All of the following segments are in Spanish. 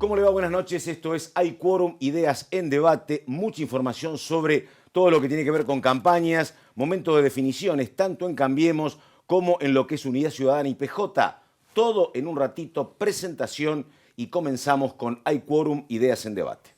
¿Cómo le va? Buenas noches. Esto es Hay Quórum, Ideas en Debate. Mucha información sobre todo lo que tiene que ver con campañas, momentos de definiciones, tanto en Cambiemos como en lo que es Unidad Ciudadana y PJ. Todo en un ratito, presentación y comenzamos con Hay Quórum, Ideas en Debate.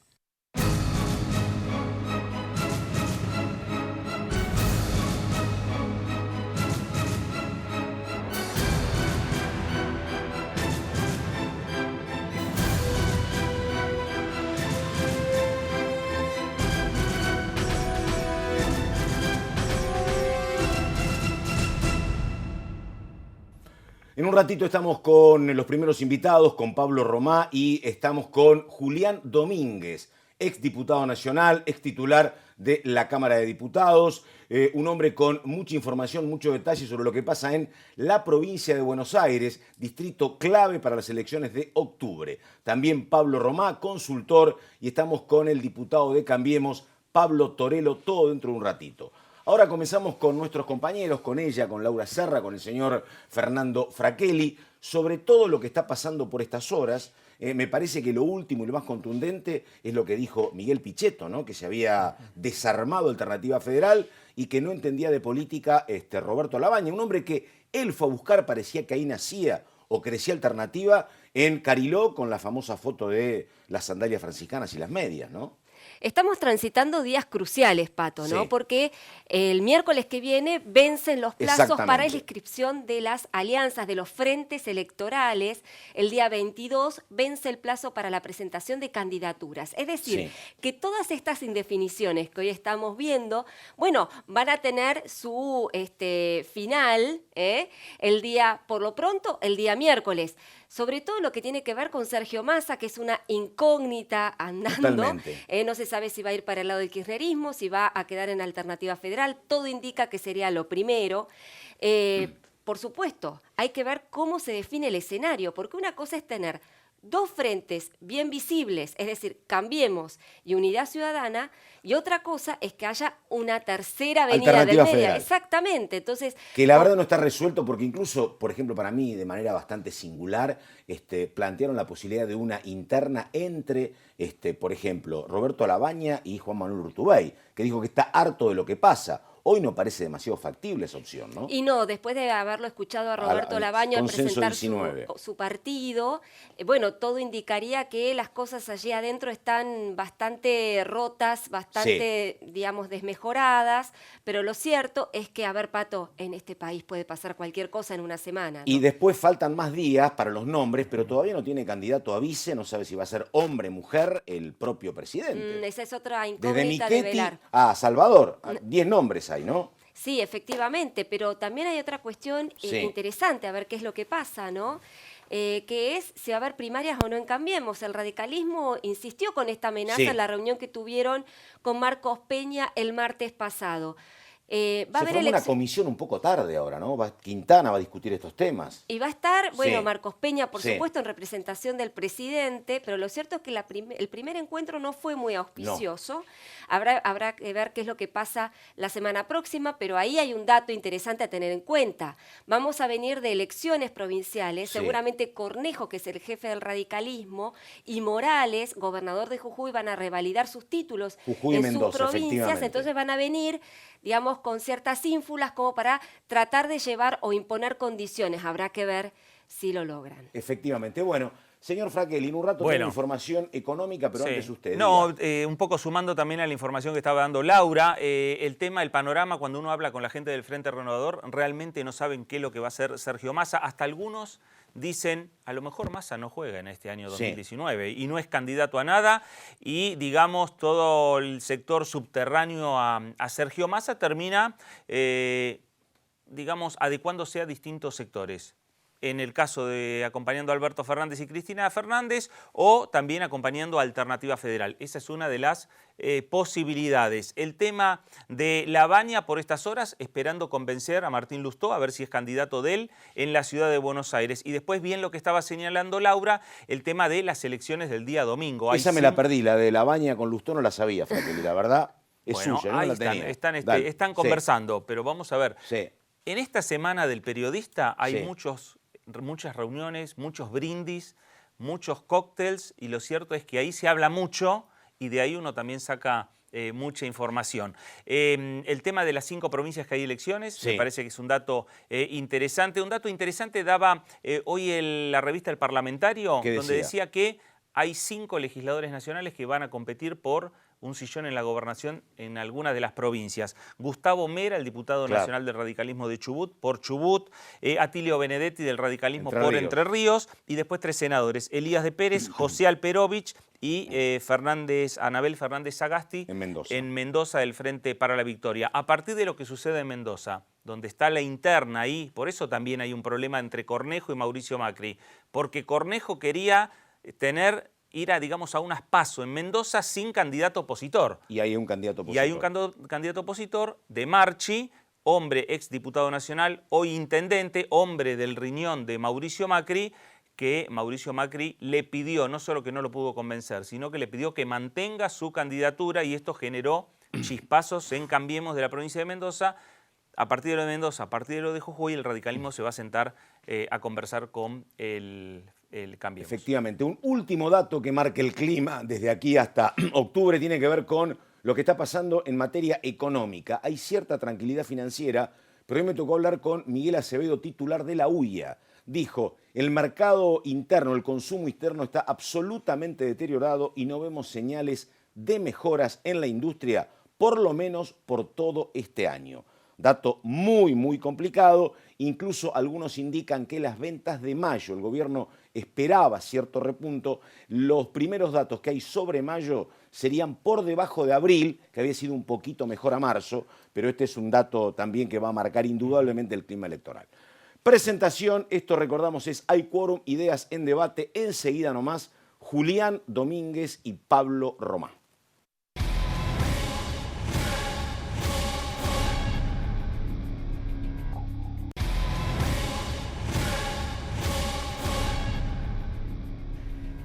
En un ratito estamos con los primeros invitados, con Pablo Romá, y estamos con Julián Domínguez, exdiputado nacional, extitular de la Cámara de Diputados, un hombre con mucha información, mucho detalle sobre lo que pasa en la provincia de Buenos Aires, distrito clave para las elecciones de octubre. También Pablo Romá, consultor, y estamos con el diputado de Cambiemos, Pablo Torello, todo dentro de un ratito. Ahora comenzamos con nuestros compañeros, con ella, con Laura Serra, con el señor Fernando Fraquelli, sobre todo lo que está pasando por estas horas. Me parece que lo último y lo más contundente es lo que dijo Miguel Pichetto, ¿no? Que se había desarmado Alternativa Federal y que no entendía de política Roberto Labaña, un hombre que él fue a buscar, parecía que ahí nacía o crecía Alternativa, en Cariló, con la famosa foto de las sandalias franciscanas y las medias, ¿no? Estamos transitando días cruciales, Pato, ¿no? Sí. Porque el miércoles que viene vencen los plazos para la inscripción de las alianzas, de los frentes electorales. El día 22 vence el plazo para la presentación de candidaturas. Es decir, que todas estas indefiniciones que hoy estamos viendo, bueno, van a tener su final, el día, por lo pronto, el día miércoles. Sobre todo lo que tiene que ver con Sergio Massa, que es una incógnita andando. No se sabe si va a ir para el lado del kirchnerismo, si va a quedar en Alternativa Federal. Todo indica que sería lo primero. Por supuesto, hay que ver cómo se define el escenario, porque una cosa es tener dos frentes bien visibles, es decir, Cambiemos y Unidad Ciudadana, y otra cosa es que haya una tercera avenida del medio. Exactamente. Entonces, que la verdad no está resuelto porque incluso, por ejemplo, para mí, de manera bastante singular, plantearon la posibilidad de una interna entre, por ejemplo, Roberto Labaña y Juan Manuel Urtubey, que dijo que está harto de lo que pasa. Hoy no parece demasiado factible esa opción, ¿no? Y no, después de haberlo escuchado a Roberto Labaña al presentar su partido, bueno, todo indicaría que las cosas allí adentro están bastante rotas, bastante, digamos, desmejoradas, pero lo cierto es que, a ver, Pato, en este país puede pasar cualquier cosa en una semana, ¿no? Y después faltan más días para los nombres, pero todavía no tiene candidato a vice, no sabe si va a ser hombre, mujer, el propio presidente. Esa es otra incógnita de velar. A Salvador, 10 nombres hay, ¿no? Sí, efectivamente, pero también hay otra cuestión interesante, a ver qué es lo que pasa, ¿no? Que es si va a haber primarias o no en Cambiemos. El radicalismo insistió con esta amenaza en la reunión que tuvieron con Marcos Peña el martes pasado. Se formó una comisión un poco tarde ahora, ¿no? Quintana va a discutir estos temas. Y va a estar, bueno, Marcos Peña, por supuesto, en representación del presidente, pero lo cierto es que el primer encuentro no fue muy auspicioso. No. Habrá que ver qué es lo que pasa la semana próxima, pero ahí hay un dato interesante a tener en cuenta. Vamos a venir de elecciones provinciales, seguramente Cornejo, que es el jefe del radicalismo, y Morales, gobernador de Jujuy, van a revalidar sus títulos en sus provincias, entonces van a venir, digamos, con ciertas ínfulas como para tratar de llevar o imponer condiciones. Habrá que ver si lo logran. Efectivamente. Bueno, señor Fraquelli, en un rato tengo información económica, pero antes usted. No, un poco sumando también a la información que estaba dando Laura, el tema, el panorama, cuando uno habla con la gente del Frente Renovador, realmente no saben qué es lo que va a hacer Sergio Massa. Hasta algunos dicen, a lo mejor Massa no juega en este año 2019 y no es candidato a nada y, digamos, todo el sector subterráneo a Sergio Massa termina, digamos, adecuándose a distintos sectores. En el caso de acompañando a Alberto Fernández y Cristina Fernández o también acompañando a Alternativa Federal. Esa es una de las posibilidades. El tema de Labaña por estas horas, esperando convencer a Martín Lustó, a ver si es candidato de él en la ciudad de Buenos Aires. Y después, bien lo que estaba señalando Laura, el tema de las elecciones del día domingo. Esa me la perdí, la de Labaña con Lustó no la sabía, Fraquelli, la verdad es bueno, suya, no la tenía. Están conversando, pero vamos a ver. En esta semana del periodista hay muchas reuniones, muchos brindis muchos cócteles y lo cierto es que ahí se habla mucho y de ahí uno también saca mucha información. El tema de las 5 provincias que hay elecciones, sí, me parece que es un dato interesante. Un dato interesante daba hoy la revista El Parlamentario, donde decía que hay 5 legisladores nacionales que van a competir por un sillón en la gobernación en algunas de las provincias. Gustavo Mera, el diputado nacional del radicalismo de Chubut, por Chubut. Atilio Benedetti, del radicalismo por Entre Ríos. Y después 3 senadores, Elías de Pérez, José Alperovich y Anabel Fernández Sagasti en Mendoza del Frente para la Victoria. A partir de lo que sucede en Mendoza, donde está la interna ahí, por eso también hay un problema entre Cornejo y Mauricio Macri, porque Cornejo quería ir a unas PASO en Mendoza sin candidato opositor. Y hay un candidato opositor. Y hay un candidato opositor de Marchi, hombre exdiputado nacional, hoy intendente, hombre del riñón de Mauricio Macri, que Mauricio Macri le pidió, no solo que no lo pudo convencer, sino que le pidió que mantenga su candidatura y esto generó chispazos en Cambiemos de la provincia de Mendoza. A partir de lo de Mendoza, a partir de lo de Jujuy, el radicalismo se va a sentar a conversar con el Cambiemos. Efectivamente, un último dato que marca el clima desde aquí hasta octubre tiene que ver con lo que está pasando en materia económica. Hay cierta tranquilidad financiera, pero hoy me tocó hablar con Miguel Acevedo, titular de la UIA. Dijo, el mercado interno, el consumo interno está absolutamente deteriorado y no vemos señales de mejoras en la industria, por lo menos por todo este año. Dato muy, muy complicado. Incluso algunos indican que las ventas de mayo, el gobierno esperaba cierto repunto. Los primeros datos que hay sobre mayo serían por debajo de abril, que había sido un poquito mejor a marzo, pero este es un dato también que va a marcar indudablemente el clima electoral. Presentación, esto recordamos es Hay Quórum, Ideas en Debate. Enseguida nomás, Julián Domínguez y Pablo Romá.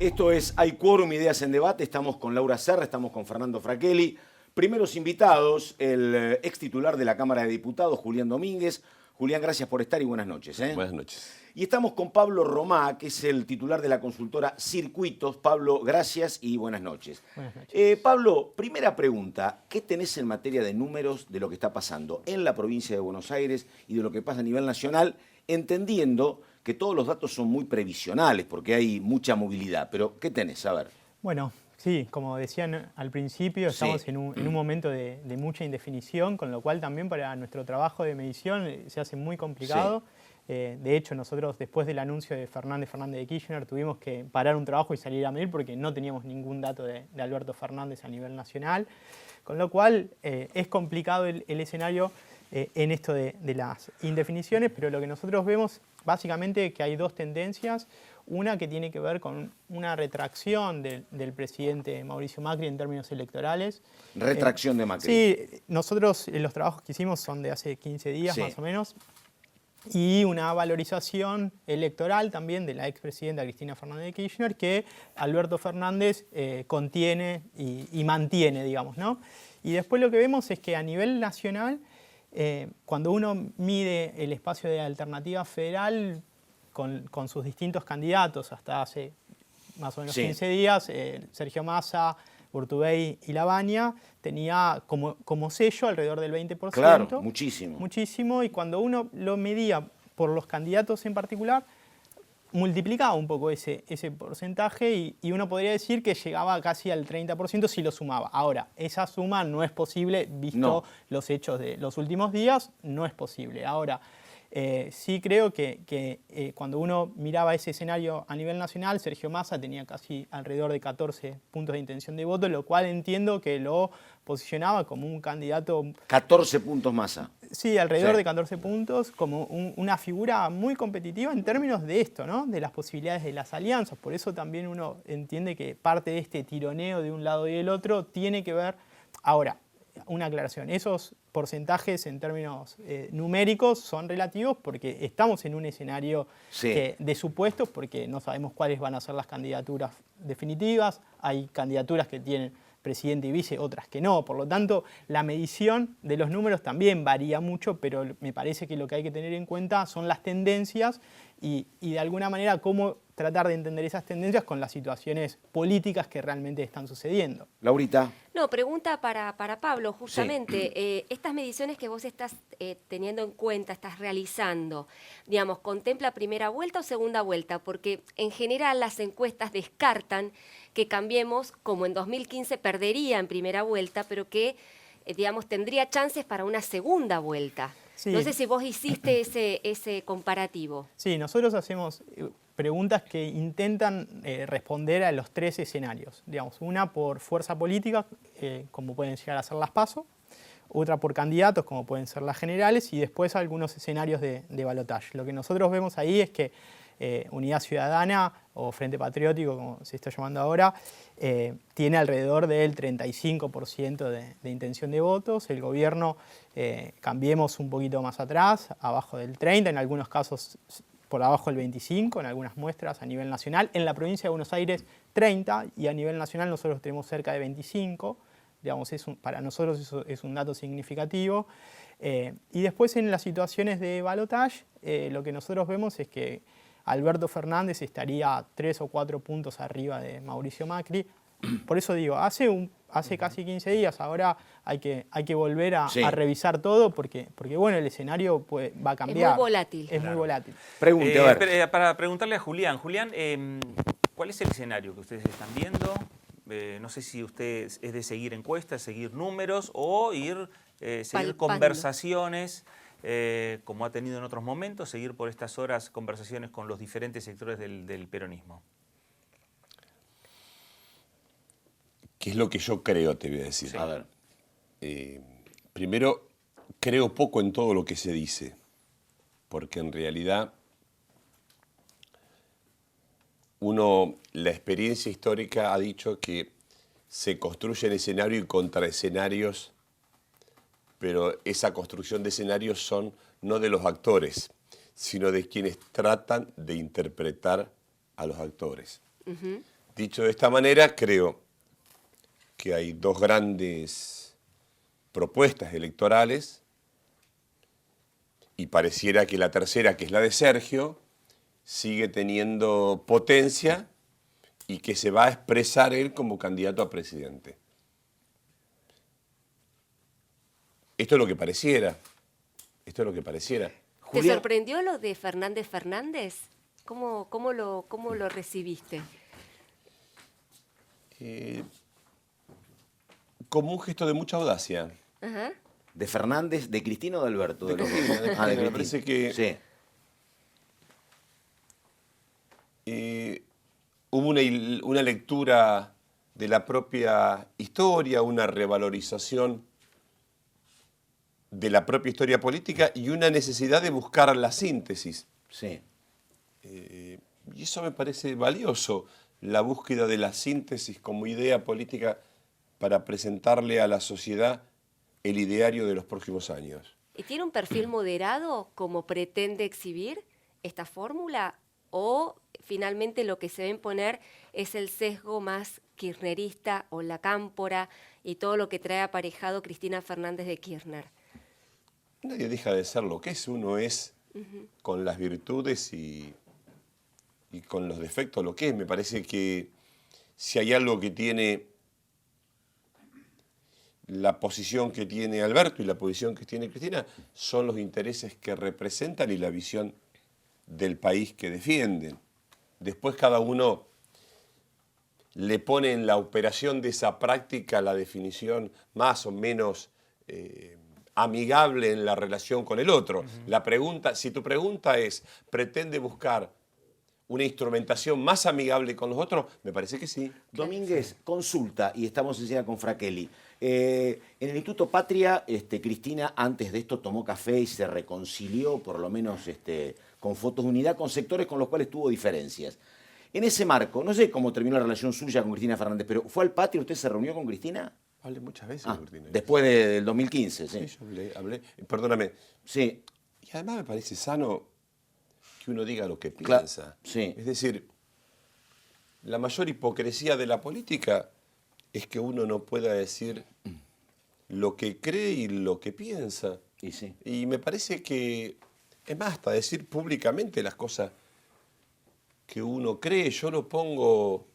Esto es Hay Quórum, Ideas en Debate. Estamos con Laura Serra, estamos con Fernando Fraquelli. Primeros invitados, el ex titular de la Cámara de Diputados, Julián Domínguez. Julián, gracias por estar y buenas noches. Buenas noches. Y estamos con Pablo Romá, que es el titular de la consultora Circuitos. Pablo, gracias y buenas noches. Buenas noches. Pablo, primera pregunta. ¿Qué tenés en materia de números de lo que está pasando en la provincia de Buenos Aires y de lo que pasa a nivel nacional, entendiendo que todos los datos son muy previsionales porque hay mucha movilidad? Pero, ¿qué tenés? A ver. Bueno, sí, como decían al principio, estamos en un momento de mucha indefinición, con lo cual también para nuestro trabajo de medición se hace muy complicado. Sí. De hecho, nosotros después del anuncio de Fernández de Kirchner tuvimos que parar un trabajo y salir a medir porque no teníamos ningún dato de Alberto Fernández a nivel nacional. Con lo cual es complicado el escenario en esto de las indefiniciones, pero lo que nosotros vemos básicamente que hay dos tendencias. Una que tiene que ver con una retracción del presidente Mauricio Macri en términos electorales. Retracción de Macri. Sí, nosotros los trabajos que hicimos son de hace 15 días sí, más o menos. Y una valorización electoral también de la expresidenta Cristina Fernández de Kirchner que Alberto Fernández contiene y mantiene, digamos, ¿no? Y después lo que vemos es que a nivel nacional, cuando uno mide el espacio de alternativa federal con sus distintos candidatos, hasta hace más o menos 15 días, Sergio Massa, Urtubey y Lavagna tenía como sello alrededor del 20%. Claro, muchísimo. Muchísimo, y cuando uno lo medía por los candidatos en particular, multiplicaba un poco ese porcentaje y uno podría decir que llegaba casi al 30% si lo sumaba. Ahora, esa suma no es posible, visto los hechos de los últimos días, no es posible. Ahora, sí creo que cuando uno miraba ese escenario a nivel nacional, Sergio Massa tenía casi alrededor de 14 puntos de intención de voto, lo cual entiendo que lo posicionaba como un candidato... 14 puntos Massa. Sí, alrededor de 14 puntos, como una figura muy competitiva en términos de esto, ¿no? De las posibilidades de las alianzas. Por eso también uno entiende que parte de este tironeo de un lado y del otro tiene que ver... Ahora, una aclaración, esos porcentajes en términos numéricos son relativos porque estamos en un escenario de supuestos, porque no sabemos cuáles van a ser las candidaturas definitivas, hay candidaturas que tienen presidente y vice, otras que no, por lo tanto la medición de los números también varía mucho, pero me parece que lo que hay que tener en cuenta son las tendencias y de alguna manera cómo tratar de entender esas tendencias con las situaciones políticas que realmente están sucediendo. Laurita. No, pregunta para Pablo, justamente. Estas mediciones que vos estás teniendo en cuenta, estás realizando, digamos, ¿contempla primera vuelta o segunda vuelta? Porque en general las encuestas descartan que Cambiemos, como en 2015 perdería en primera vuelta, pero que, digamos, tendría chances para una segunda vuelta. Sí. No sé si vos hiciste ese comparativo. Sí, nosotros hacemos preguntas que intentan responder a los 3 escenarios. Digamos, una por fuerza política, como pueden llegar a ser las PASO, otra por candidatos, como pueden ser las generales, y después algunos escenarios de balotaje. Lo que nosotros vemos ahí es que Unidad Ciudadana, o Frente Patriótico, como se está llamando ahora, tiene alrededor del 35% de intención de votos. El gobierno, Cambiemos un poquito más atrás, abajo del 30%, en algunos casos por abajo del 25%, en algunas muestras a nivel nacional. En la provincia de Buenos Aires 30%, y a nivel nacional nosotros tenemos cerca de 25%. Digamos, para nosotros eso es un dato significativo. Y después en las situaciones de balotaje, lo que nosotros vemos es que Alberto Fernández estaría 3 o 4 puntos arriba de Mauricio Macri. Por eso digo, hace casi 15 días, ahora hay que volver a revisar todo porque bueno, el escenario va a cambiar. Es muy volátil. Es muy volátil. Pregunte, a ver. Para preguntarle a Julián. Julián, ¿cuál es el escenario que ustedes están viendo? No sé si usted es de seguir encuestas, seguir números o seguir conversaciones, como ha tenido en otros momentos, seguir por estas horas conversaciones con los diferentes sectores del peronismo. ¿Qué es lo que yo creo, te voy a decir? Sí. A ver. Primero, creo poco en todo lo que se dice, porque en realidad la experiencia histórica ha dicho que se construyen escenarios y contraescenarios, pero esa construcción de escenarios son no de los actores, sino de quienes tratan de interpretar a los actores. Dicho de esta manera, creo que hay 2 grandes propuestas electorales y pareciera que la tercera, que es la de Sergio, sigue teniendo potencia y que se va a expresar él como candidato a presidente. Esto es lo que pareciera. Esto es lo que pareciera. ¿Te sorprendió lo de Fernández? ¿Cómo lo recibiste? Como un gesto de mucha audacia. Ajá. ¿De Fernández, de Cristina o de Alberto? De Cristina, de Cristina. me parece que sí. Hubo una lectura de la propia historia, una revalorización de la propia historia política y una necesidad de buscar la síntesis. Sí. Y eso me parece valioso, la búsqueda de la síntesis como idea política para presentarle a la sociedad el ideario de los próximos años. ¿Y tiene un perfil moderado como pretende exhibir esta fórmula? ¿O finalmente lo que se va a imponer es el sesgo más kirchnerista o la cámpora y todo lo que trae aparejado Cristina Fernández de Kirchner? Nadie deja de ser lo que es, uno es con las virtudes y con los defectos lo que es. Me parece que si hay algo que tiene la posición que tiene Alberto y la posición que tiene Cristina, son los intereses que representan y la visión del país que defienden. Después cada uno le pone en la operación de esa práctica la definición más o menos amigable en la relación con el otro. La pregunta, si tu pregunta es, ¿pretende buscar una instrumentación más amigable con los otros? Me parece que sí. Domínguez, consulta, y estamos enseguida con Frakelli. En el Instituto Patria, Cristina antes de esto tomó café y se reconcilió, por lo menos con fotos de unidad, con sectores con los cuales tuvo diferencias. En ese marco, no sé cómo terminó la relación suya con Cristina Fernández, pero ¿fue al Patria? ¿Usted se reunió con Cristina? Hablé muchas veces con Cristina. Después del 2015, sí. Sí, yo hablé. Perdóname. Sí. Y además me parece sano que uno diga lo que piensa. Claro, sí. Es decir, la mayor hipocresía de la política es que uno no pueda decir lo que cree y lo que piensa. Y sí. Y me parece que, es más, hasta decir públicamente las cosas que uno cree, yo lo pongo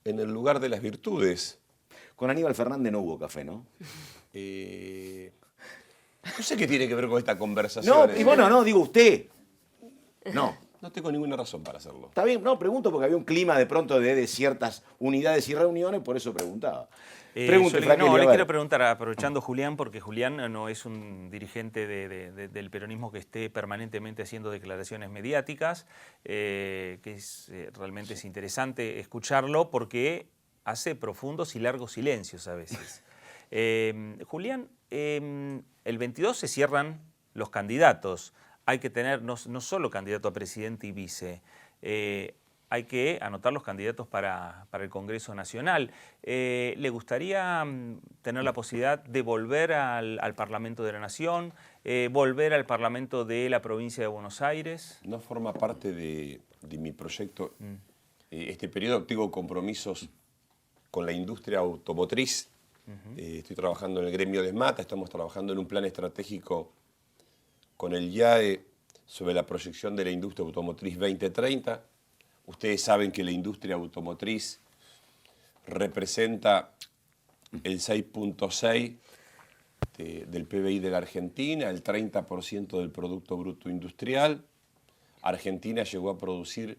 en el lugar de las virtudes. Con Aníbal Fernández no hubo café, ¿no? No sé qué tiene que ver con esta conversación. No, y bueno, no, digo usted. No. No tengo ninguna razón para hacerlo. Está bien, no, pregunto porque había un clima de pronto de ciertas unidades y reuniones, por eso preguntaba. Pregunte, Fraquelli, no, a le ver. quiero preguntar, aprovechando Julián, porque Julián no es un dirigente del peronismo que esté permanentemente haciendo declaraciones mediáticas, que realmente es interesante escucharlo porque hace profundos y largos silencios a veces. Julián, el 22 se cierran los candidatos. Hay que tener no solo candidato a presidente y vice, hay que anotar los candidatos para el Congreso Nacional. ¿Le gustaría tener la posibilidad de volver al Parlamento de la Nación, volver al Parlamento de la provincia de Buenos Aires? No forma parte de mi proyecto. Este periodo tengo compromisos con la industria automotriz. Estoy trabajando en el gremio de ESMATA, estamos trabajando en un plan estratégico con el IAE sobre la proyección de la industria automotriz 2030. Ustedes saben que la industria automotriz representa el 6.6% del PBI de la Argentina, el 30% del Producto Bruto Industrial. Argentina llegó a producir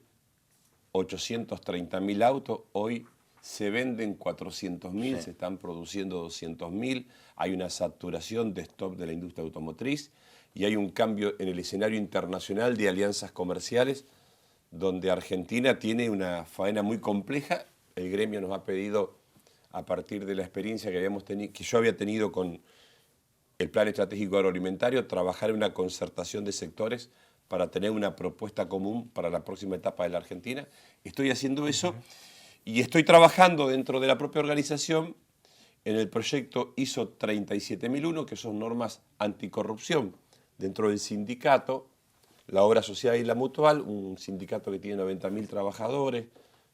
830.000 autos, hoy se venden 400.000, se están produciendo 200.000, hay una saturación de stock de la industria automotriz y hay un cambio en el escenario internacional de alianzas comerciales donde Argentina tiene una faena muy compleja. El gremio nos ha pedido, a partir de la experiencia que yo había tenido con el Plan Estratégico Agroalimentario, trabajar en una concertación de sectores para tener una propuesta común para la próxima etapa de la Argentina. Estoy haciendo eso y estoy trabajando dentro de la propia organización en el proyecto ISO 37001, que son normas anticorrupción. Dentro del sindicato, la Obra Social y la Mutual, un sindicato que tiene 90.000 trabajadores,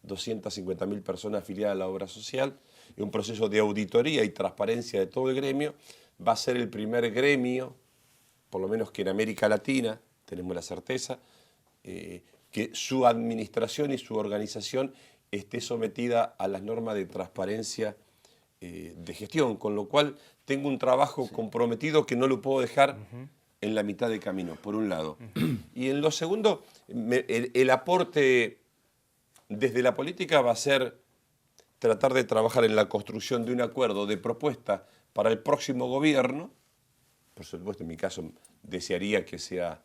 250.000 personas afiliadas a la Obra Social, y un proceso de auditoría y transparencia de todo el gremio. Va a ser el primer gremio, por lo menos que en América Latina, tenemos la certeza, que su administración y su organización esté sometida a las normas de transparencia de gestión, con lo cual tengo un trabajo comprometido que no lo puedo dejar en la mitad de camino, por un lado. Y en lo segundo, el aporte desde la política va a ser tratar de trabajar en la construcción de un acuerdo de propuesta para el próximo gobierno. Por supuesto, en mi caso, desearía que sea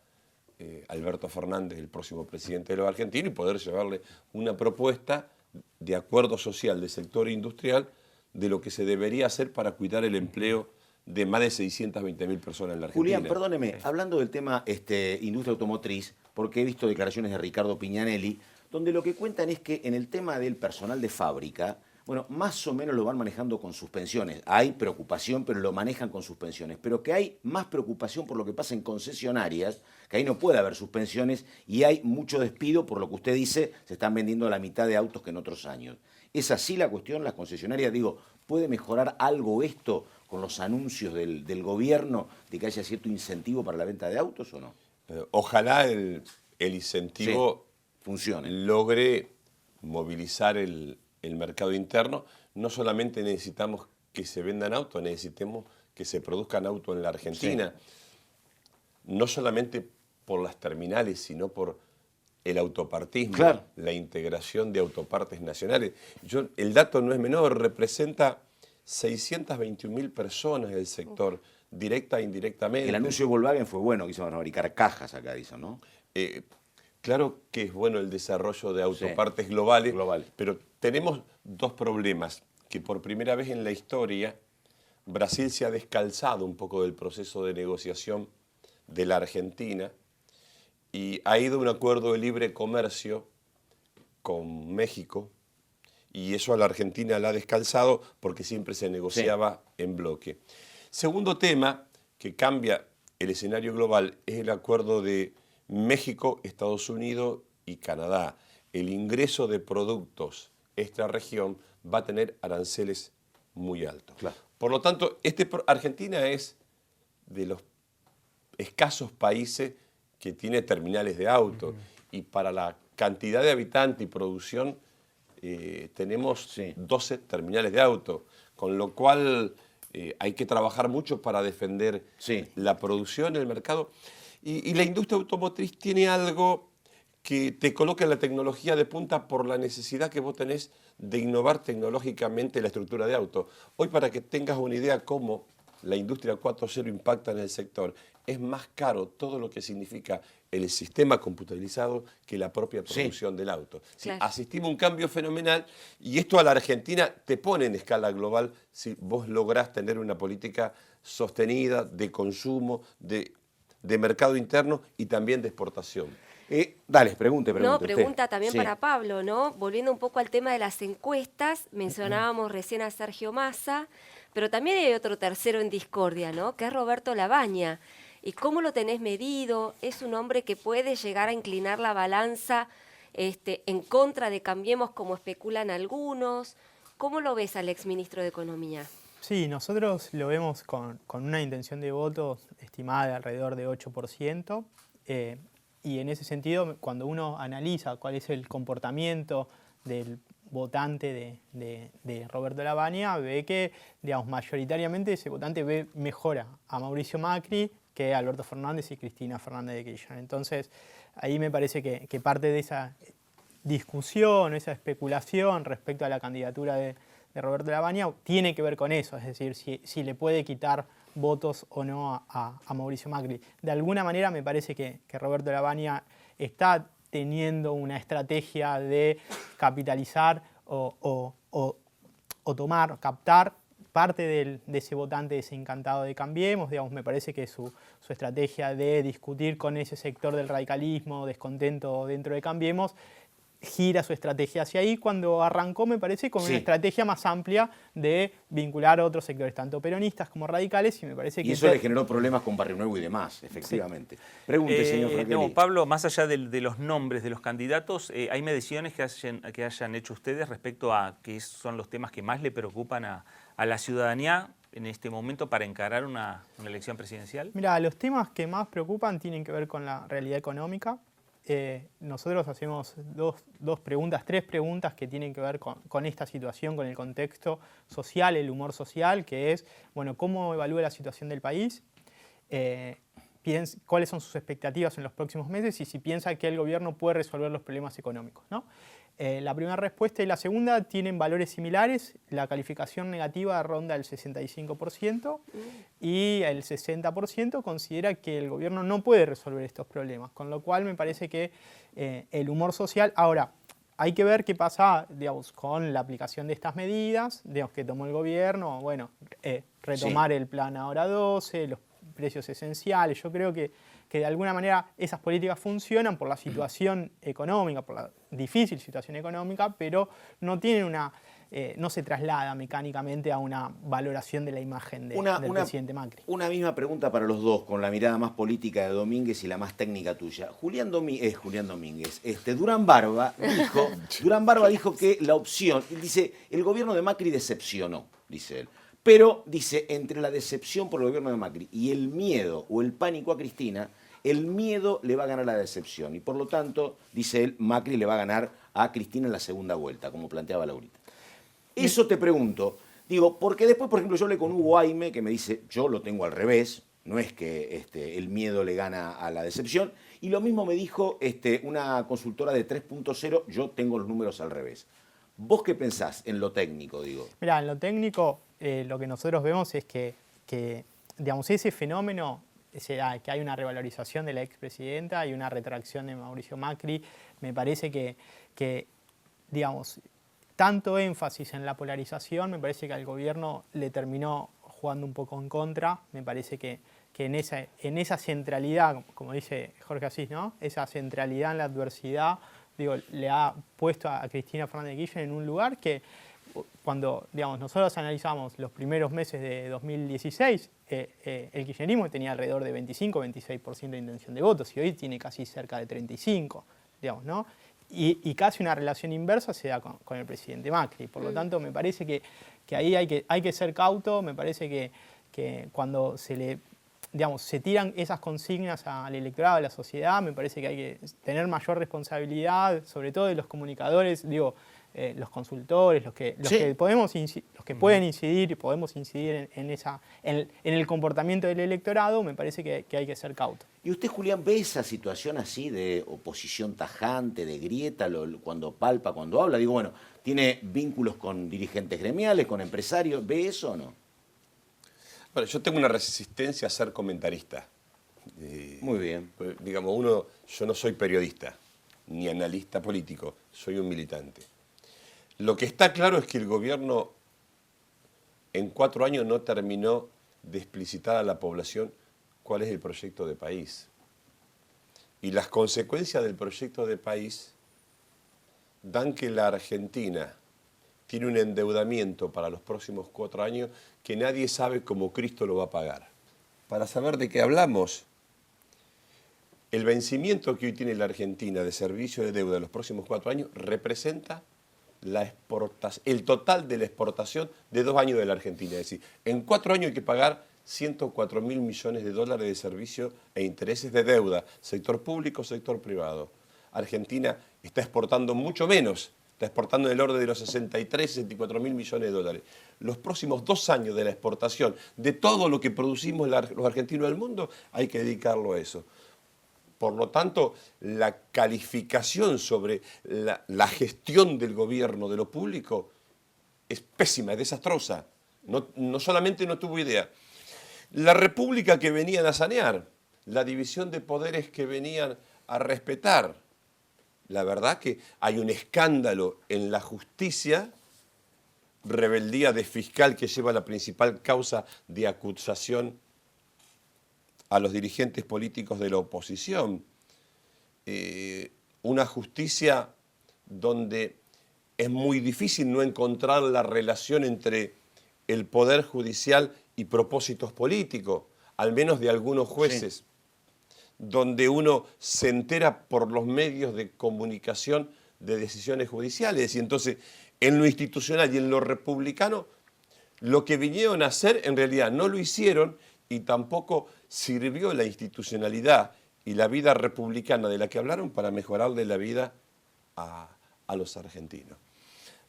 Alberto Fernández el próximo presidente de los argentinos y poder llevarle una propuesta de acuerdo social del sector industrial de lo que se debería hacer para cuidar el empleo de más de 620.000 personas en la Argentina. Julián, perdóneme, hablando del tema industria automotriz, porque he visto declaraciones de Ricardo Piñanelli, donde lo que cuentan es que en el tema del personal de fábrica, bueno, más o menos lo van manejando con suspensiones. Hay preocupación, pero lo manejan con suspensiones. Pero que hay más preocupación por lo que pasa en concesionarias, que ahí no puede haber suspensiones, y hay mucho despido, por lo que usted dice, se están vendiendo la mitad de autos que en otros años. ¿Es así la cuestión? Las concesionarias, digo, ¿puede mejorar algo esto con los anuncios del gobierno de que haya cierto incentivo para la venta de autos o no? Ojalá el incentivo funcione, logre movilizar el mercado interno. No solamente necesitamos que se vendan autos, necesitamos que se produzcan autos en la Argentina. No solamente por las terminales, sino por el autopartismo, la integración de autopartes nacionales. El dato no es menor, representa 621.000 personas del sector, directa e indirectamente. El anuncio de Volkswagen fue bueno, que iban a fabricar cajas acá, dicen, ¿no? Claro que es bueno el desarrollo de autopartes globales, pero tenemos dos problemas, que por primera vez en la historia Brasil se ha descalzado un poco del proceso de negociación de la Argentina y ha ido a un acuerdo de libre comercio con México, y eso a la Argentina la ha descalzado porque siempre se negociaba en bloque. Segundo tema que cambia el escenario global es el acuerdo de México, Estados Unidos y Canadá. El ingreso de productos extra región va a tener aranceles muy altos. Por lo tanto, Argentina es de los escasos países que tiene terminales de autos y para la cantidad de habitantes y producción, tenemos 12 terminales de auto, con lo cual hay que trabajar mucho para defender la producción, el mercado. Y la industria automotriz tiene algo que te coloca en la tecnología de punta por la necesidad que vos tenés de innovar tecnológicamente la estructura de auto. Hoy, para que tengas una idea cómo la industria 4.0 impacta en el sector, es más caro todo lo que significa el sistema computarizado que la propia producción del auto. Claro. Asistimos a un cambio fenomenal y esto a la Argentina te pone en escala global si vos lográs tener una política sostenida de consumo, de mercado interno y también de exportación. Dale, pregunte. No, usted. pregunta también Sí. para Pablo, ¿no? Volviendo un poco al tema de las encuestas, mencionábamos recién a Sergio Massa, pero también hay otro tercero en discordia, ¿no? Que es Roberto Labaña. ¿Y cómo lo tenés medido? ¿Es un hombre que puede llegar a inclinar la balanza en contra de Cambiemos, como especulan algunos? ¿Cómo lo ves al exministro de Economía? Sí, nosotros lo vemos con una intención de voto estimada de alrededor de 8%. Y en ese sentido, cuando uno analiza cuál es el comportamiento del votante de Roberto Labaña, ve que, digamos, mayoritariamente ese votante ve mejora a Mauricio Macri que a Alberto Fernández y Cristina Fernández de Kirchner. Entonces, ahí me parece que parte de esa discusión, esa especulación respecto a la candidatura de Roberto Labaña tiene que ver con eso, es decir, si le puede quitar votos o no a Mauricio Macri. De alguna manera me parece que Roberto Labaña está teniendo una estrategia de capitalizar o captar parte de ese votante desencantado de Cambiemos. Digamos, me parece que su estrategia de discutir con ese sector del radicalismo descontento dentro de Cambiemos gira su estrategia hacia ahí, cuando arrancó, me parece, con una estrategia más amplia de vincular a otros sectores, tanto peronistas como radicales, y me parece que... Y eso le generó problemas con Barrio Nuevo y demás, efectivamente. Pregunte, señor Franchelli. No, Pablo, más allá de los nombres de los candidatos, ¿hay mediciones que hayan hecho ustedes respecto a qué son los temas que más le preocupan a la ciudadanía en este momento para encarar una elección presidencial? Mira, los temas que más preocupan tienen que ver con la realidad económica. Nosotros hacemos tres preguntas que tienen que ver con esta situación, con el contexto social, el humor social, que es, bueno, ¿cómo evalúa la situación del país? ¿Cuáles son sus expectativas en los próximos meses? Y si piensa que el gobierno puede resolver los problemas económicos, ¿no? La primera respuesta y la segunda tienen valores similares. La calificación negativa ronda el 65% y el 60% considera que el gobierno no puede resolver estos problemas, con lo cual me parece que el humor social... Ahora, hay que ver qué pasa, digamos, con la aplicación de estas medidas, digamos, que tomó el gobierno, bueno, retomar el plan Ahora 12, los precios esenciales. Yo creo que de alguna manera esas políticas funcionan por la situación económica, por la difícil situación económica, pero no tienen no se traslada mecánicamente a una valoración de la imagen del presidente Macri. Una misma pregunta para los dos, con la mirada más política de Domínguez y la más técnica tuya. Julián Domínguez, Durán Barba dijo que la opción, dice, el gobierno de Macri decepcionó, dice él. Pero, dice, entre la decepción por el gobierno de Macri y el miedo o el pánico a Cristina, el miedo le va a ganar la decepción. Y por lo tanto, dice él, Macri le va a ganar a Cristina en la segunda vuelta, como planteaba Laurita. Eso te pregunto, digo, porque después, por ejemplo, yo hablé con Hugo Aime, que me dice, yo lo tengo al revés, no es que el miedo le gana a la decepción. Y lo mismo me dijo una consultora de 3.0, yo tengo los números al revés. ¿Vos qué pensás en lo técnico, digo? Mirá, en lo técnico, lo que nosotros vemos es que digamos, ese fenómeno, que hay una revalorización de la expresidenta y una retracción de Mauricio Macri, me parece que digamos, tanto énfasis en la polarización, me parece que al gobierno le terminó jugando un poco en contra. Me parece que en esa centralidad, como dice Jorge Asís, ¿no? Esa centralidad en la adversidad, digo, le ha puesto a Cristina Fernández de Kirchner en un lugar que cuando, digamos, nosotros analizamos los primeros meses de 2016, el kirchnerismo tenía alrededor de 25-26% de intención de votos y hoy tiene casi cerca de 35%, digamos, ¿no? Y casi una relación inversa se da con el presidente Macri. Por lo tanto, me parece que ahí hay que ser cauto. Me parece que cuando se le digamos, se tiran esas consignas al electorado, a la sociedad, me parece que hay que tener mayor responsabilidad, sobre todo de los comunicadores, digo, los consultores, los que pueden incidir y podemos incidir en el comportamiento del electorado, me parece que hay que ser cauto. ¿Y usted, Julián, ve esa situación así de oposición tajante, de grieta, cuando palpa, cuando habla? Digo, bueno, ¿tiene vínculos con dirigentes gremiales, con empresarios? ¿Ve eso o no? Bueno, yo tengo una resistencia a ser comentarista. Muy bien. Digamos, yo no soy periodista, ni analista político, soy un militante. Lo que está claro es que el gobierno en 4 años no terminó de explicitar a la población cuál es el proyecto de país. Y las consecuencias del proyecto de país dan que la Argentina tiene un endeudamiento para los próximos 4 años que nadie sabe cómo Cristo lo va a pagar. Para saber de qué hablamos, el vencimiento que hoy tiene la Argentina de servicio de deuda en los próximos 4 años representa el total de la exportación de 2 años de la Argentina. Es decir, en 4 años hay que pagar 104.000 millones de dólares de servicios e intereses de deuda, sector público, sector privado. Argentina está exportando mucho menos, está exportando en el orden de los 64.000 millones de dólares. Los próximos 2 años de la exportación de todo lo que producimos los argentinos del mundo hay que dedicarlo a eso. Por lo tanto, la calificación sobre la gestión del gobierno, de lo público, es pésima, es desastrosa. No solamente no tuvo idea. La república que venían a sanear, la división de poderes que venían a respetar. La verdad que hay un escándalo en la justicia, rebeldía de fiscal que lleva la principal causa de acusación a los dirigentes políticos de la oposición. Una justicia donde es muy difícil no encontrar la relación entre el poder judicial y propósitos políticos, al menos de algunos jueces, sí, donde uno se entera por los medios de comunicación de decisiones judiciales. Y entonces, en lo institucional y en lo republicano, lo que vinieron a hacer en realidad no lo hicieron y tampoco sirvió la institucionalidad y la vida republicana de la que hablaron para mejorarle la vida a los argentinos.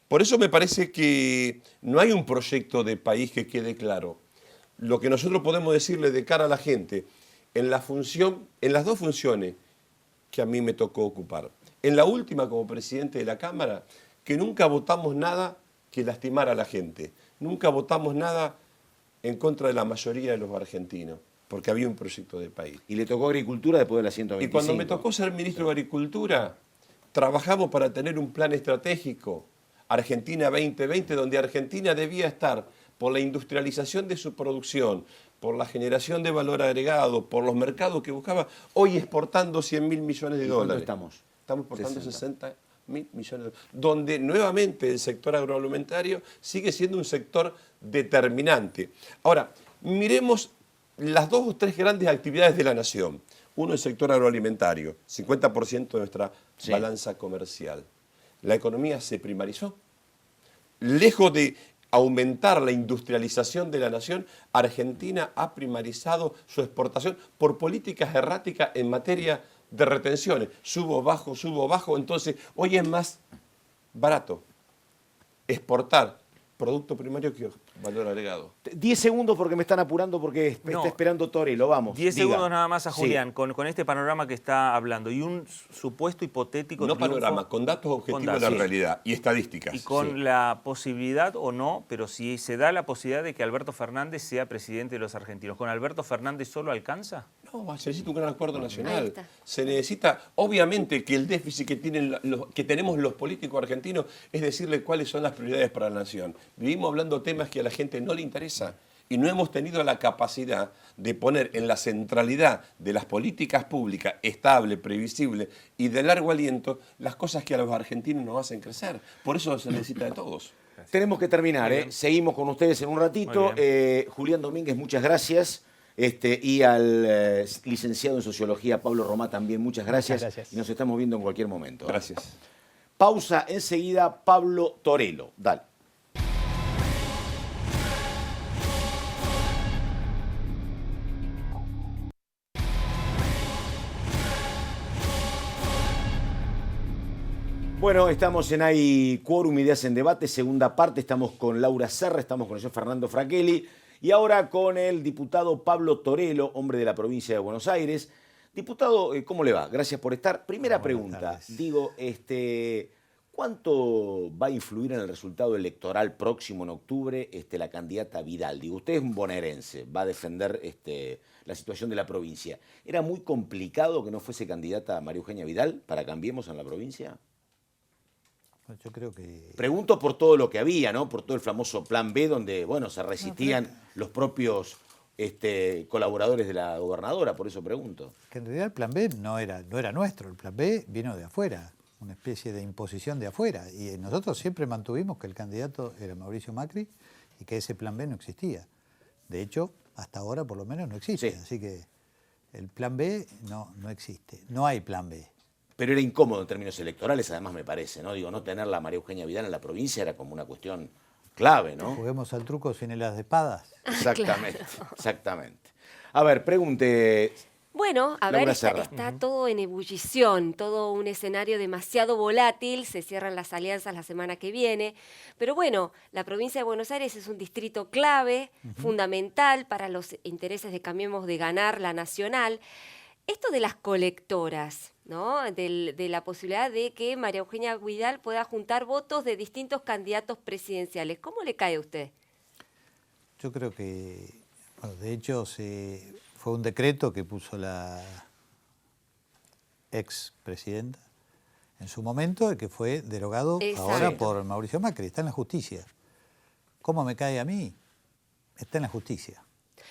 Por eso me parece que no hay un proyecto de país que quede claro. Lo que nosotros podemos decirle de cara a la gente, en las 2 funciones que a mí me tocó ocupar. En la última como presidente de la Cámara, que nunca votamos nada que lastimara a la gente. Nunca votamos nada en contra de la mayoría de los argentinos, porque había un proyecto de país. Y le tocó Agricultura después de la 125. Y cuando me tocó ser ministro de Agricultura, trabajamos para tener un plan estratégico, Argentina 2020, donde Argentina debía estar por la industrialización de su producción, por la generación de valor agregado, por los mercados que buscaba, hoy exportando 100.000 millones de dólares. ¿Estamos? Estamos exportando 60.000 millones de dólares. Donde nuevamente el sector agroalimentario sigue siendo un sector determinante. Ahora, miremos las 2 o 3 grandes actividades de la nación. Uno, el sector agroalimentario, 50% de nuestra balanza comercial. La economía se primarizó. Lejos de aumentar la industrialización de la nación, Argentina ha primarizado su exportación por políticas erráticas en materia de retenciones. Subo, bajo. Entonces, hoy es más barato exportar producto primario que valor agregado. 10 segundos porque me están apurando porque está esperando Torello, vamos. 10 segundos nada más a Julián, sí, con este panorama que está hablando y un supuesto hipotético no triunfo, panorama, con datos objetivos de la realidad y estadísticas. Y con la posibilidad o no, pero si se da la posibilidad de que Alberto Fernández sea presidente de los argentinos, ¿con Alberto Fernández solo alcanza? No, se necesita un gran acuerdo nacional. Se necesita, obviamente, que el déficit que tenemos los políticos argentinos es decirle cuáles son las prioridades para la nación. Vivimos hablando temas que a la gente no le interesa y no hemos tenido la capacidad de poner en la centralidad de las políticas públicas estable, previsible y de largo aliento las cosas que a los argentinos nos hacen crecer. Por eso se necesita de todos. Gracias. Tenemos que terminar, seguimos con ustedes en un ratito. Julián Domínguez, muchas gracias. Y al licenciado en Sociología, Pablo Romá, también muchas gracias. Y nos estamos viendo en cualquier momento. Gracias. Pausa, enseguida Pablo Torello. Dale. Bueno, estamos en Hay Quórum, Ideas en Debate, segunda parte. Estamos con Laura Serra, estamos con el señor Fernando Fraquelli y ahora con el diputado Pablo Torello, hombre de la provincia de Buenos Aires. Diputado, ¿cómo le va? Gracias por estar. Primera pregunta, digo, ¿cuánto va a influir en el resultado electoral próximo en octubre la candidata Vidal? Digo, usted es un bonaerense, va a defender la situación de la provincia. ¿Era muy complicado que no fuese candidata María Eugenia Vidal para Cambiemos en la provincia? Yo creo que... Pregunto por todo lo que había, ¿no? Por todo el famoso plan B, donde, bueno, se resistían los propios colaboradores de la gobernadora, por eso pregunto. Que en realidad el plan B no era nuestro, el plan B vino de afuera, una especie de imposición de afuera. Y nosotros siempre mantuvimos que el candidato era Mauricio Macri y que ese plan B no existía. De hecho, hasta ahora por lo menos no existe. Sí. Así que el plan B no existe, no hay plan B. Pero era incómodo en términos electorales, además me parece, ¿no? Digo, no tener la María Eugenia Vidal en la provincia era como una cuestión clave, ¿no? Juguemos al truco sin el as de espadas. Exactamente, claro. Exactamente. A ver, pregunte... Bueno, a ver, está todo en ebullición, todo un escenario demasiado volátil, se cierran las alianzas la semana que viene, pero bueno, la provincia de Buenos Aires es un distrito clave, fundamental para los intereses de Cambiemos de ganar la nacional. Esto de las colectoras, ¿no? De la posibilidad de que María Eugenia Vidal pueda juntar votos de distintos candidatos presidenciales, ¿cómo le cae a usted? Yo creo que, bueno, de hecho, fue un decreto que puso la expresidenta en su momento, el que fue derogado ahora por Mauricio Macri. Está en la justicia. ¿Cómo me cae a mí? Está en la justicia.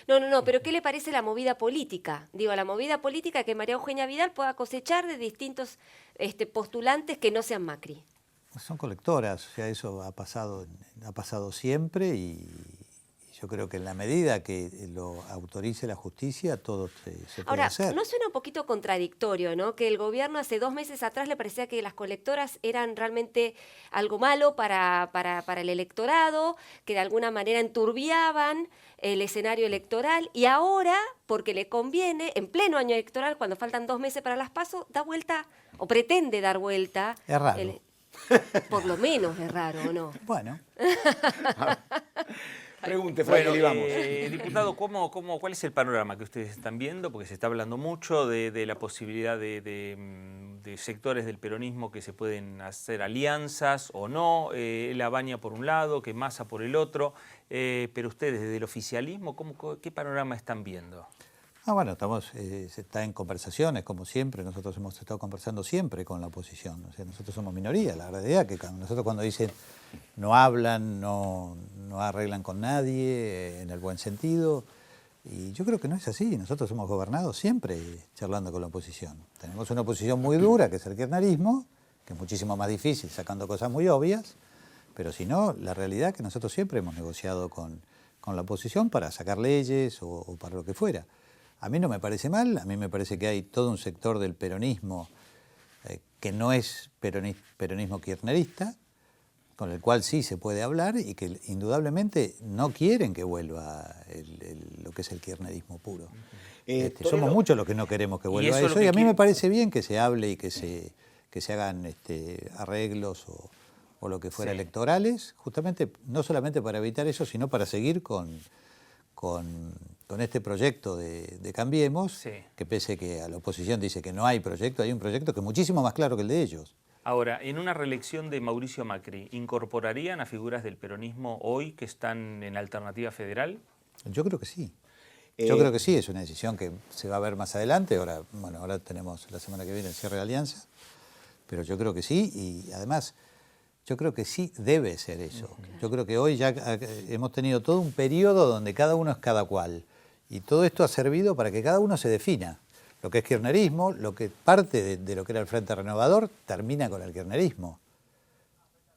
No, pero ¿qué le parece la movida política? Digo, la movida política que María Eugenia Vidal pueda cosechar de distintos postulantes que no sean Macri. Son colectoras, o sea, eso ha pasado siempre y yo creo que en la medida que lo autorice la justicia, todo se puede hacer. Ahora, ¿no suena un poquito contradictorio, ¿no? Que el gobierno hace 2 meses atrás le parecía que las colectoras eran realmente algo malo para el electorado, que de alguna manera enturbiaban el escenario electoral, y ahora, porque le conviene, en pleno año electoral, cuando faltan 2 meses para las PASO, da vuelta, o pretende dar vuelta. Es raro. Por lo menos es raro, ¿o no? Bueno. Pregunte, Fraquelli, vamos. Diputado, ¿cuál es el panorama que ustedes están viendo? Porque se está hablando mucho de la posibilidad de sectores del peronismo que se pueden hacer alianzas o no, la Baña por un lado, que Massa por el otro, pero ustedes desde el oficialismo, ¿qué panorama están viendo? Bueno, se está en conversaciones, como siempre. Nosotros hemos estado conversando siempre con la oposición. O sea, nosotros somos minoría. La realidad es que nosotros cuando dicen no hablan, no arreglan con nadie, en el buen sentido. Y yo creo que no es así. Nosotros hemos gobernado siempre charlando con la oposición. Tenemos una oposición muy dura, que es el kirchnerismo, que es muchísimo más difícil, sacando cosas muy obvias. Pero si no, la realidad es que nosotros siempre hemos negociado con la oposición para sacar leyes o para lo que fuera. A mí no me parece mal, a mí me parece que hay todo un sector del peronismo que no es peronismo kirchnerista, con el cual sí se puede hablar y que indudablemente no quieren que vuelva lo que es el kirchnerismo puro. Somos muchos los que no queremos que vuelva eso y a mí me parece bien que se hable y que se hagan arreglos o lo que fuera electorales, justamente no solamente para evitar eso, sino para seguir con este proyecto de Cambiemos, que pese que a la oposición dice que no hay proyecto, hay un proyecto que es muchísimo más claro que el de ellos. Ahora, en una reelección de Mauricio Macri, ¿incorporarían a figuras del peronismo hoy que están en Alternativa Federal? Yo creo que sí. Yo creo que sí, es una decisión que se va a ver más adelante. Ahora tenemos la semana que viene el cierre de alianza, pero yo creo que sí y además yo creo que sí debe ser eso. Yo creo que hoy ya hemos tenido todo un periodo donde cada uno es cada cual y todo esto ha servido para que cada uno se defina. Lo que es kirchnerismo, lo que parte de lo que era el Frente Renovador, termina con el kirchnerismo.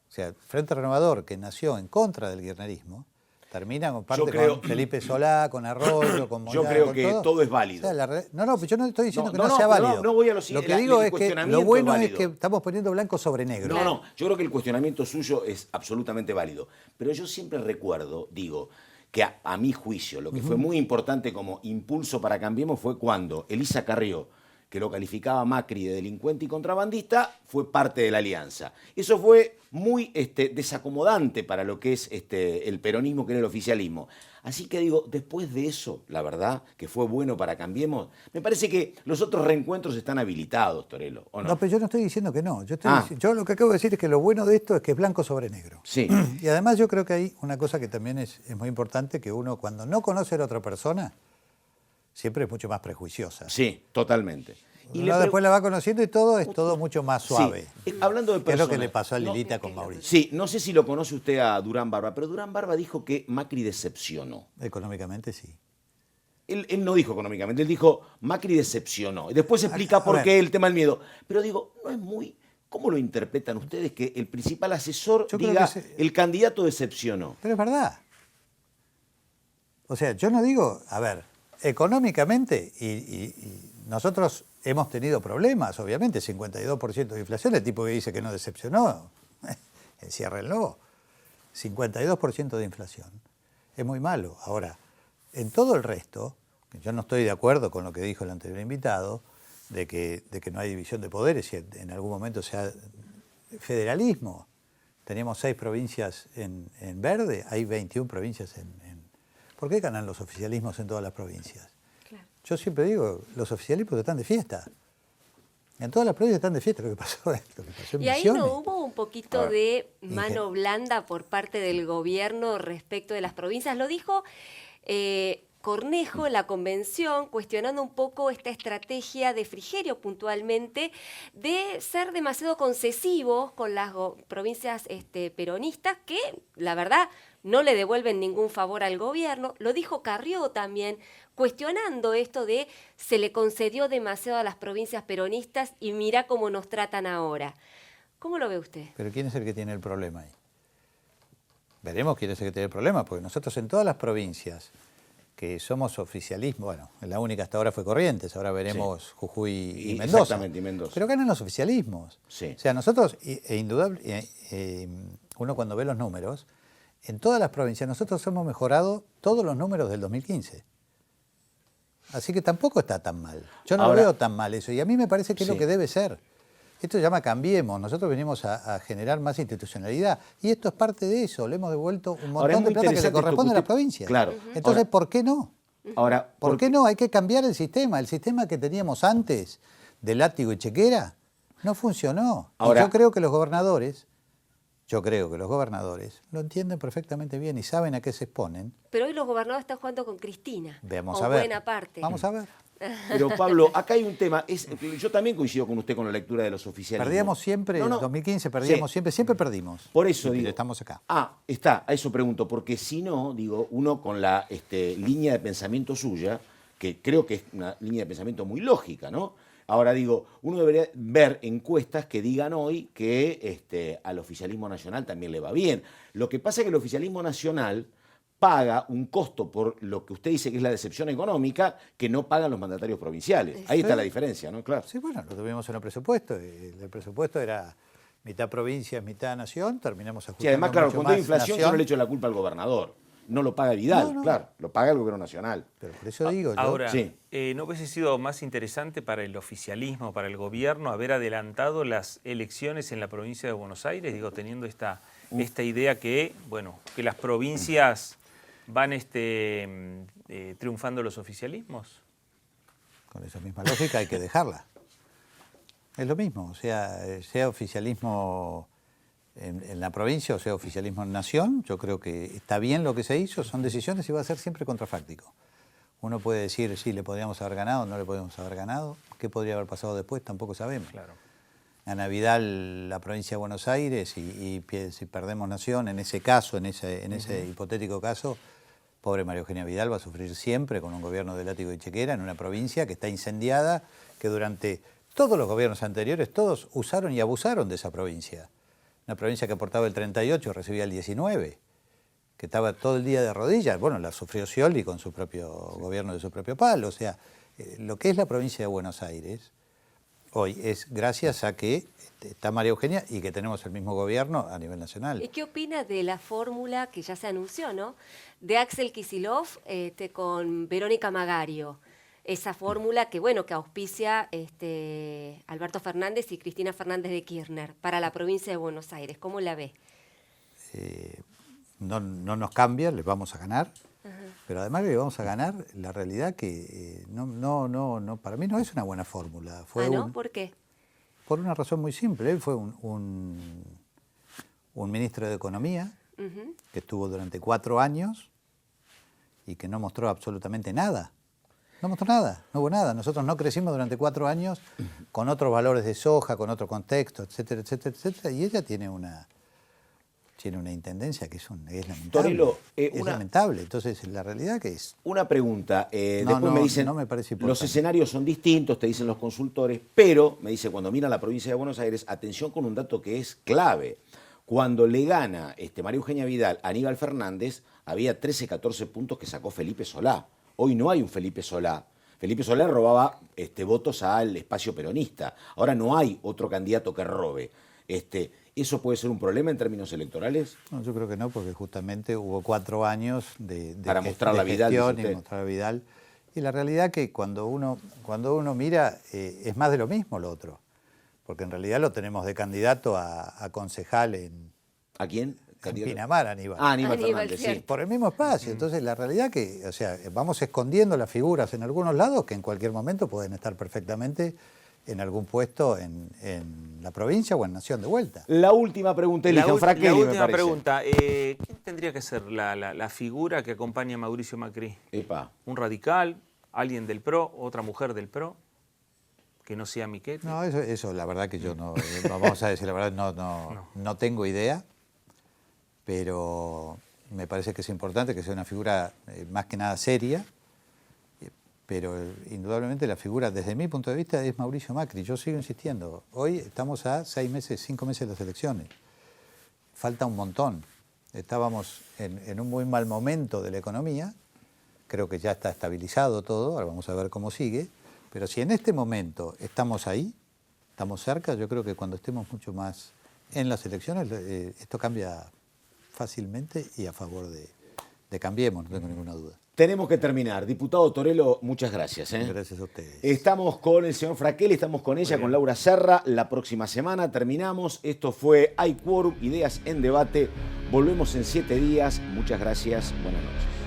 O sea, el Frente Renovador, que nació en contra del kirchnerismo, termina con parte con Felipe Solá, con Arroyo, con Moyano. Yo creo que todo es válido. O sea, pero yo no estoy diciendo que no sea válido. No voy a lo siguiente. Lo que digo es que lo bueno es que estamos poniendo blanco sobre negro. No, yo creo que el cuestionamiento suyo es absolutamente válido. Pero yo siempre recuerdo, que a mi juicio lo que fue muy importante como impulso para Cambiemos fue cuando Elisa Carrió que lo calificaba Macri de delincuente y contrabandista, fue parte de la alianza. Eso fue muy desacomodante para lo que es el peronismo, que era el oficialismo. Así que digo, después de eso, la verdad, que fue bueno para Cambiemos, me parece que los otros reencuentros están habilitados, Torello, ¿o no? No, pero yo no estoy diciendo que no. Yo lo que acabo de decir es que lo bueno de esto es que es blanco sobre negro. Sí. Y además yo creo que hay una cosa que también es muy importante, que uno cuando no conoce a la otra persona, siempre es mucho más prejuiciosa. Sí, totalmente. Uno después la va conociendo y todo es todo mucho más suave. Sí. Hablando de que es lo que personas, le pasó a Lilita con Mauricio. Sí, no sé si lo conoce usted a Durán Barba, pero Durán Barba dijo que Macri decepcionó. Económicamente sí. Él no dijo económicamente, él dijo Macri decepcionó. Y después explica por qué el tema del miedo. Pero digo, no es muy... ¿Cómo lo interpretan ustedes que el principal asesor diga el candidato decepcionó? Pero es verdad. O sea, yo no digo, a ver, económicamente, y nosotros hemos tenido problemas, obviamente, 52% de inflación, el tipo que dice que no decepcionó, enciérrenlo. 52% de inflación. Es muy malo. Ahora, en todo el resto, yo no estoy de acuerdo con lo que dijo el anterior invitado, de que no hay división de poderes y en algún momento sea federalismo. Teníamos 6 provincias en verde, hay 21 provincias ¿Por qué ganan los oficialismos en todas las provincias? Claro. Yo siempre digo, los oficialismos están de fiesta. En todas las provincias están de fiesta, lo que pasó en Y ahí Misiones. no hubo un poquito de mano blanda por parte del gobierno respecto de las provincias. Lo dijo Cornejo en la convención, cuestionando un poco esta estrategia de Frigerio puntualmente, de ser demasiado concesivos con las provincias peronistas, que la verdad no le devuelven ningún favor al gobierno. Lo dijo Carrió también, cuestionando esto de se le concedió demasiado a las provincias peronistas y mira cómo nos tratan ahora. ¿Cómo lo ve usted? Pero ¿quién es el que tiene el problema ahí? Veremos quién es el que tiene el problema, porque nosotros en todas las provincias que somos oficialismo, bueno, la única hasta ahora fue Corrientes, ahora veremos Jujuy y Mendoza. Exactamente, y Mendoza. Pero ganan los oficialismos. Sí. O sea, nosotros, indudable, uno cuando ve los números, en todas las provincias nosotros hemos mejorado todos los números del 2015. Así que tampoco está tan mal. Yo no veo tan mal eso, y a mí me parece que es lo que debe ser. Esto se llama Cambiemos, nosotros venimos a generar más institucionalidad y esto es parte de eso, le hemos devuelto un montón de plata que le corresponde a las provincias. Claro. Entonces, ¿por qué no? Ahora, ¿Por qué no? Hay que cambiar el sistema que teníamos antes de látigo y chequera no funcionó. Ahora, y yo creo que los gobernadores lo entienden perfectamente bien y saben a qué se exponen. Pero hoy los gobernadores están jugando con Cristina. Vamos o a ver. buena parte. Vamos a ver. Pero Pablo, acá hay un tema. Yo también coincido con usted con la lectura de los oficialismos. Perdíamos siempre, en 2015 perdíamos siempre perdimos. Por eso y digo. estamos acá. A eso pregunto, porque si no, digo, uno con la línea de pensamiento suya, que creo que es una línea de pensamiento muy lógica, ¿no? Ahora digo, uno debería ver encuestas que digan hoy que al oficialismo nacional también le va bien. Lo que pasa es que el oficialismo nacional paga un costo por lo que usted dice que es la decepción económica que no pagan los mandatarios provinciales. Ahí está la diferencia, ¿no? Claro. Sí, bueno, lo tuvimos en el presupuesto. El presupuesto era mitad provincia, mitad nación. Terminamos ajustando. Sí, además, claro, mucho cuando hay más inflación yo no le echo la culpa al gobernador. No lo paga Vidal, No. claro, lo paga el gobierno nacional. Pero por eso digo, Ahora, Sí. ¿no hubiese sido más interesante para el oficialismo, para el gobierno, haber adelantado las elecciones en la provincia de Buenos Aires? Digo, teniendo esta idea que las provincias van triunfando los oficialismos. con esa misma lógica hay que dejarla. Es lo mismo, o sea oficialismo en la provincia o sea oficialismo en nación, yo creo que está bien lo que se hizo, son decisiones y va a ser siempre contrafáctico. Uno puede decir, sí, le podríamos haber ganado, no le podríamos haber ganado, qué podría haber pasado después, tampoco sabemos. Claro. Gana Vidal la provincia de Buenos Aires y si perdemos nación, en ese caso, en ese hipotético caso, pobre María Eugenia Vidal va a sufrir siempre con un gobierno de látigo y chequera en una provincia que está incendiada, que durante todos los gobiernos anteriores, todos usaron y abusaron de esa provincia. Una provincia que aportaba el 38, recibía el 19, que estaba todo el día de rodillas. Bueno, la sufrió Scioli con su propio gobierno de su propio palo. O sea, lo que es la provincia de Buenos Aires hoy es gracias a que está María Eugenia y que tenemos el mismo gobierno a nivel nacional. ¿Y qué opina de la fórmula que ya se anunció, ¿no? De Axel Kicillof con Verónica Magario. esa fórmula que, bueno, que auspicia Alberto Fernández y Cristina Fernández de Kirchner para la provincia de Buenos Aires. ¿Cómo la ve? No nos cambia, les vamos a ganar. Pero además le vamos a ganar, la realidad que para mí no es una buena fórmula. ¿No? ¿Por qué? Por una razón muy simple. Él fue un ministro de Economía que estuvo durante 4 años y que no mostró absolutamente nada. No mostró nada, no hubo nada. Nosotros no crecimos durante 4 años con otros valores de soja, con otro contexto, etcétera, etcétera, etcétera. Y ella tiene una intendencia que es lamentable. Torello, es lamentable. Entonces, la realidad que es... Una pregunta. Después me dicen, no me parece importante. Los escenarios son distintos, te dicen los consultores, pero, me dice, cuando miran la provincia de Buenos Aires, atención con un dato que es clave. Cuando le gana María Eugenia Vidal a Aníbal Fernández, había 13, 14 puntos que sacó Felipe Solá. Hoy no hay un Felipe Solá. Felipe Solá robaba votos al espacio peronista. Ahora no hay otro candidato que robe. ¿Eso puede ser un problema en términos electorales? No, yo creo que no, porque justamente hubo 4 años para mostrar la Vidal, gestión y mostrar la Vidal. Y la realidad que cuando uno mira, es más de lo mismo lo otro. Porque en realidad lo tenemos de candidato a concejal en... ¿A quién? En Pinamar, Aníbal. Aníbal Fernández, sí. Por el mismo espacio. Entonces, la realidad que, o sea, vamos escondiendo las figuras en algunos lados que en cualquier momento pueden estar perfectamente en algún puesto en la provincia o en Nación de vuelta. La última pregunta, Elijan Fraquelli, La me última parece. pregunta. ¿Quién tendría que ser la figura que acompaña a Mauricio Macri? Epa. ¿Un radical? ¿Alguien del PRO? ¿Otra mujer del PRO? Que no sea Miquel. No, eso la verdad que yo no, vamos a decir la verdad, no tengo idea, pero me parece que es importante que sea una figura más que nada seria, pero indudablemente la figura, desde mi punto de vista, es Mauricio Macri. Yo sigo insistiendo, hoy estamos a 5 meses de las elecciones, falta un montón, estábamos en un muy mal momento de la economía, creo que ya está estabilizado todo, ahora vamos a ver cómo sigue. Pero si en este momento estamos ahí, estamos cerca, yo creo que cuando estemos mucho más en las elecciones, esto cambia fácilmente y a favor de Cambiemos, no tengo ninguna duda. Tenemos que terminar. Diputado Torello, muchas gracias. Gracias a ustedes. Estamos con el señor Fraquelli, estamos con ella, con Laura Serra. La próxima semana terminamos. Esto fue Hay Quórum, Ideas en Debate. Volvemos en 7 días. Muchas gracias. Buenas noches.